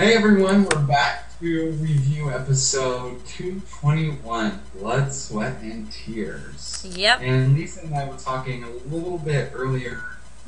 Hey everyone, we're back to review episode 221, Blood, Sweat, and Tears. Yep. And Lisa and I were talking a little bit earlier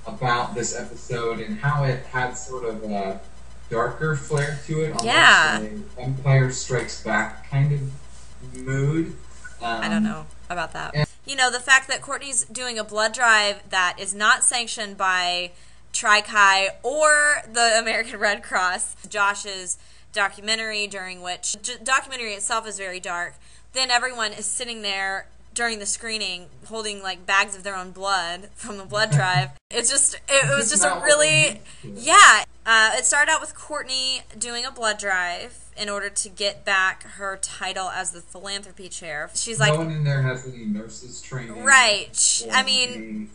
about this episode and how it had sort of a darker flair to it, almost a Empire Strikes Back kind of mood. I don't know about that. You know, the fact that Courtney's doing a blood drive that is not sanctioned by Tri-Chi or the American Red Cross. Josh's documentary, during which documentary itself is very dark. Then everyone is sitting there during the screening holding like bags of their own blood from the blood drive. It was just a really, it started out with Courtney doing a blood drive in order to get back her title as the philanthropy chair. She's like, no one in there has any nurses training. Right. I mean,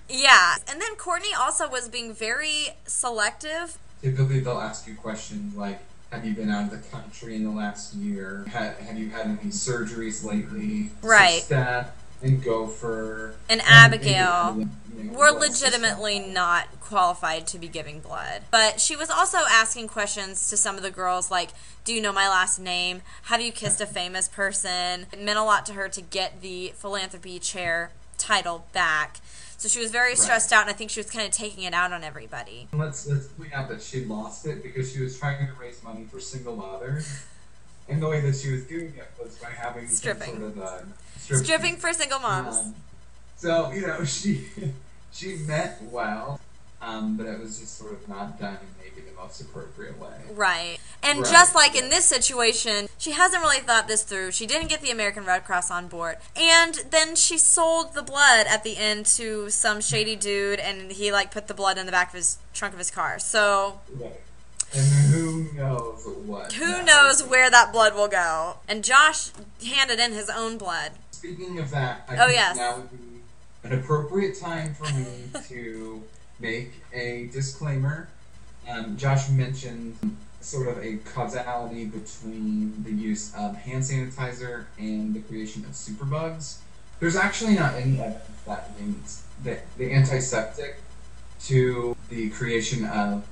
yeah. And then Courtney also was being very selective. Typically they'll ask you questions like, have you been out of the country in the last year? Have you had any surgeries lately? Right. So Steph and Gopher and Abigail were legitimately not qualified to be giving blood. But she was also asking questions to some of the girls like, do you know my last name? Have you kissed a famous person? It meant a lot to her to get the philanthropy chair title back. So she was very stressed out, and I think she was kind of taking it out on everybody. Let's point out that she lost it because she was trying to raise money for single mothers. And the way that she was doing it was by having stripping. Some sort of stripping for single moms. So, you know, she meant well, but it was just sort of not done in maybe the most appropriate way. Right. And just like in this situation, she hasn't really thought this through. She didn't get the American Red Cross on board. And then she sold the blood at the end to some shady dude, and he like put the blood in the back of his trunk of his car. So and who knows what? Who knows where that blood will go? And Josh handed in his own blood. Speaking of that, I think now would be an appropriate time for me to make a disclaimer. Josh mentioned sort of a causality between the use of hand sanitizer and the creation of superbugs. There's actually not any evidence that links the antiseptic to the creation of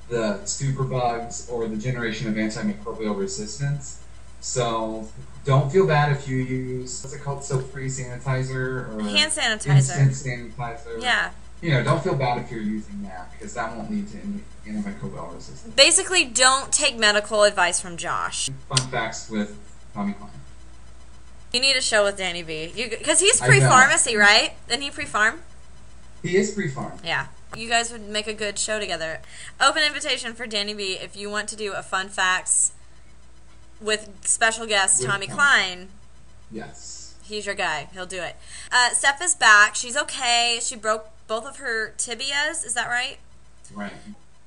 the superbugs or the generation of antimicrobial resistance. So don't feel bad if you use, what's it called, soap-free sanitizer or hand sanitizer. Instant sanitizer. Yeah. You know, don't feel bad if you're using that because that won't lead to antimicrobial resistance. Basically, don't take medical advice from Josh. Fun facts with Tommy Klein. You need a show with Danny B. Because he's pre-pharmacy, right? Isn't he pre-farm? He is pre-farm. Yeah. You guys would make a good show together. Open invitation for Danny B. If you want to do a fun facts with special guest Tommy Klein. Yes. He's your guy. He'll do it. Steph is back. She's okay. She broke both of her tibias. Is that right? Right.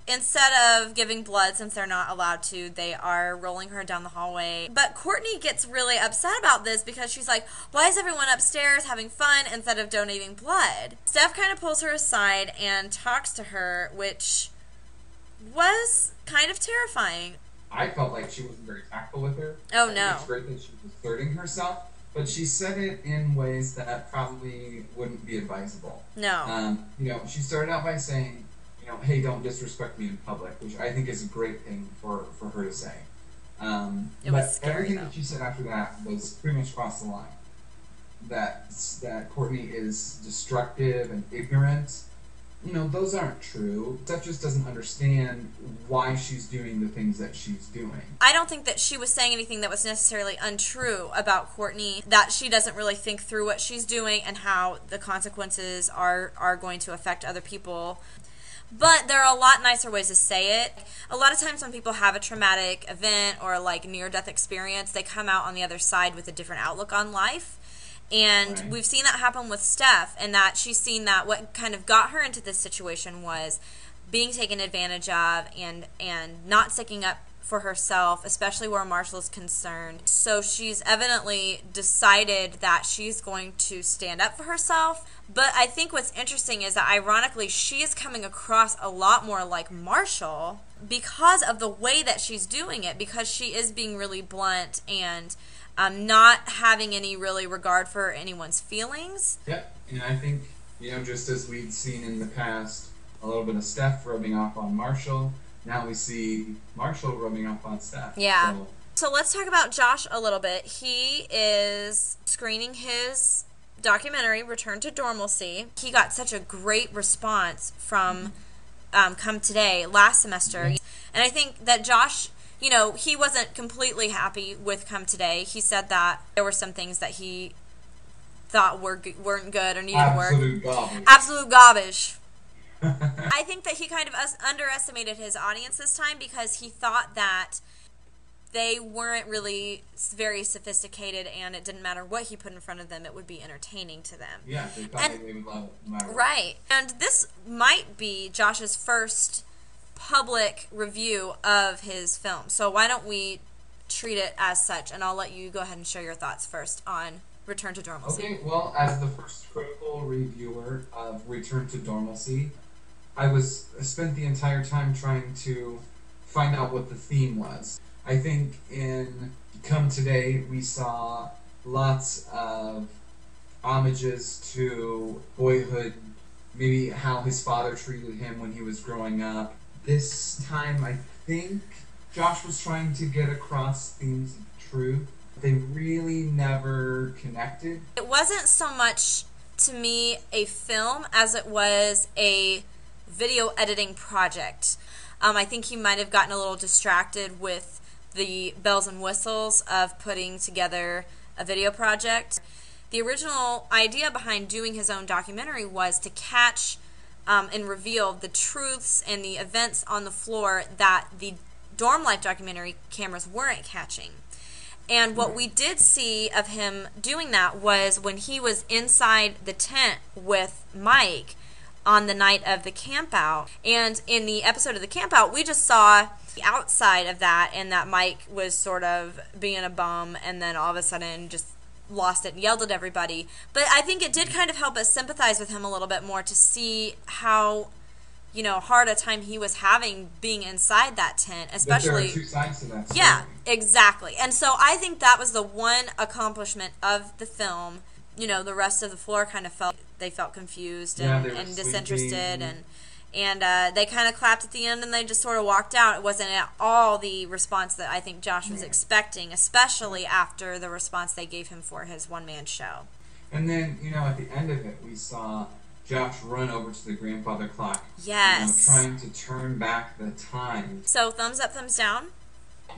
Instead of giving blood, since they're not allowed to, they are rolling her down the hallway. But Courtney gets really upset about this because she's like, why is everyone upstairs having fun instead of donating blood? Steph kind of pulls her aside and talks to her, which was kind of terrifying. I felt like she wasn't very tactful with her. Oh, no. It's great that she was asserting herself, but she said it in ways that probably wouldn't be advisable. No. You know, she started out by saying, you know, hey, don't disrespect me in public, which I think is a great thing for her to say. It was scary, everything that she said after that was pretty much crossed the line. That Courtney is destructive and ignorant. You know, those aren't true. Steph just doesn't understand why she's doing the things that she's doing. I don't think that she was saying anything that was necessarily untrue about Courtney, that she doesn't really think through what she's doing and how the consequences are going to affect other people. But there are a lot nicer ways to say it. A lot of times when people have a traumatic event or like near-death experience, they come out on the other side with a different outlook on life. And we've seen that happen with Steph, and that she's seen that what kind of got her into this situation was being taken advantage of and not sticking up for herself, especially where Marshall is concerned. So she's evidently decided that she's going to stand up for herself. But I think what's interesting is that ironically she is coming across a lot more like Marshall because of the way that she's doing it, because she is being really blunt and not having any really regard for anyone's feelings. Yep, and I think, you know, just as we'd seen in the past, a little bit of Steph rubbing off on Marshall, now we see Marshall roaming off on staff. Yeah. So let's talk about Josh a little bit. He is screening his documentary, Return to Normalcy. He got such a great response from Come Today last semester. And I think that Josh, you know, he wasn't completely happy with Come Today. He said that there were some things that he thought weren't good or needed work. Absolute garbage. I think that he kind of underestimated his audience this time because he thought that they weren't really very sophisticated, and it didn't matter what he put in front of them, it would be entertaining to them. Yeah, they thought they would love it no matter what. Right. And this might be Josh's first public review of his film. So why don't we treat it as such, and I'll let you go ahead and share your thoughts first on Return to Normalcy. Okay, well, as the first critical reviewer of Return to Normalcy, I spent the entire time trying to find out what the theme was. I think in Come Today, we saw lots of homages to boyhood, maybe how his father treated him when he was growing up. This time, I think Josh was trying to get across themes of truth. They really never connected. It wasn't so much, to me, a film as it was a video editing project. I think he might have gotten a little distracted with the bells and whistles of putting together a video project. The original idea behind doing his own documentary was to catch and reveal the truths and the events on the floor that the dorm life documentary cameras weren't catching. And what we did see of him doing that was when he was inside the tent with Mike on the night of the campout. And in the episode of the campout, we just saw the outside of that, and that Mike was sort of being a bum, and then all of a sudden just lost it and yelled at everybody. But I think it did kind of help us sympathize with him a little bit more to see how, you know, hard a time he was having being inside that tent, especially. But there are two sides to that story. Yeah, exactly. And so I think that was the one accomplishment of the film. You know, the rest of the floor kind of felt confused and disinterested, and they kind of clapped at the end, and they just sort of walked out. It wasn't at all the response that I think Josh was expecting, especially after the response they gave him for his one-man show. And then, you know, at the end of it, we saw Josh run over to the grandfather clock. Yes. You know, trying to turn back the time. So, thumbs up, thumbs down?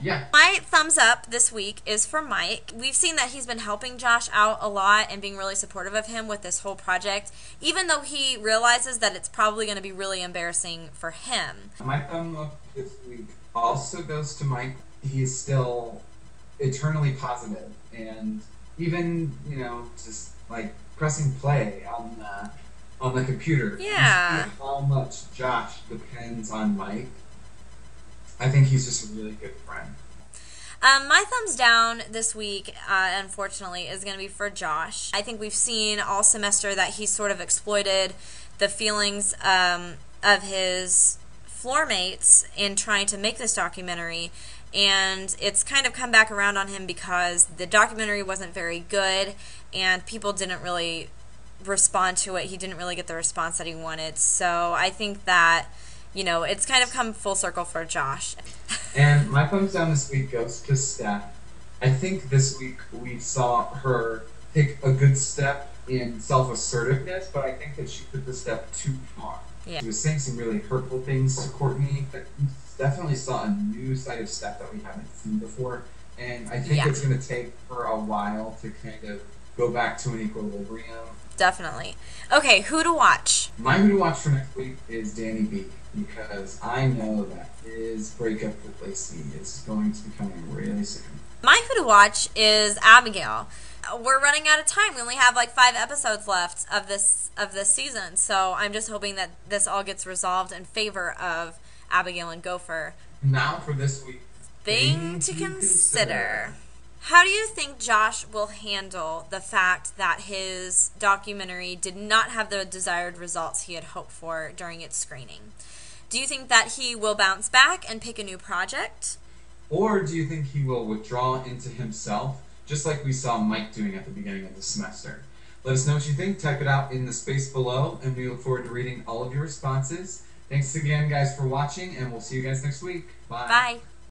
Yeah. My thumbs up this week is for Mike. We've seen that he's been helping Josh out a lot and being really supportive of him with this whole project, even though he realizes that it's probably going to be really embarrassing for him. My thumb up this week also goes to Mike. He is still eternally positive, and even, you know, just like pressing play on the computer. Yeah. You see how much Josh depends on Mike. I think he's just a really good friend. My thumbs down this week, unfortunately, is going to be for Josh. I think we've seen all semester that he sort of exploited the feelings of his floor mates in trying to make this documentary, and it's kind of come back around on him because the documentary wasn't very good, and people didn't really respond to it. He didn't really get the response that he wanted, so I think that, you know, it's kind of come full circle for Josh. And my thumbs down this week goes to Steph. I think this week we saw her take a good step in self-assertiveness, but I think that she took the step too far. Yeah. She was saying some really hurtful things to Courtney. But we definitely saw a new side of Steph that we haven't seen before. And I think it's going to take her a while to kind of go back to an equilibrium. Definitely. Okay, who to watch? My who to watch for next week is Danny B, because I know that his breakup with Lacey is going to be coming really soon. My who to watch is Abigail. We're running out of time. We only have like 5 episodes left of this season, so I'm just hoping that this all gets resolved in favor of Abigail and Gopher. Now for this week. Thing to consider. How do you think Josh will handle the fact that his documentary did not have the desired results he had hoped for during its screening? Do you think that he will bounce back and pick a new project? Or do you think he will withdraw into himself, just like we saw Mike doing at the beginning of the semester? Let us know what you think. Type it out in the space below, and we look forward to reading all of your responses. Thanks again, guys, for watching, and we'll see you guys next week. Bye. Bye.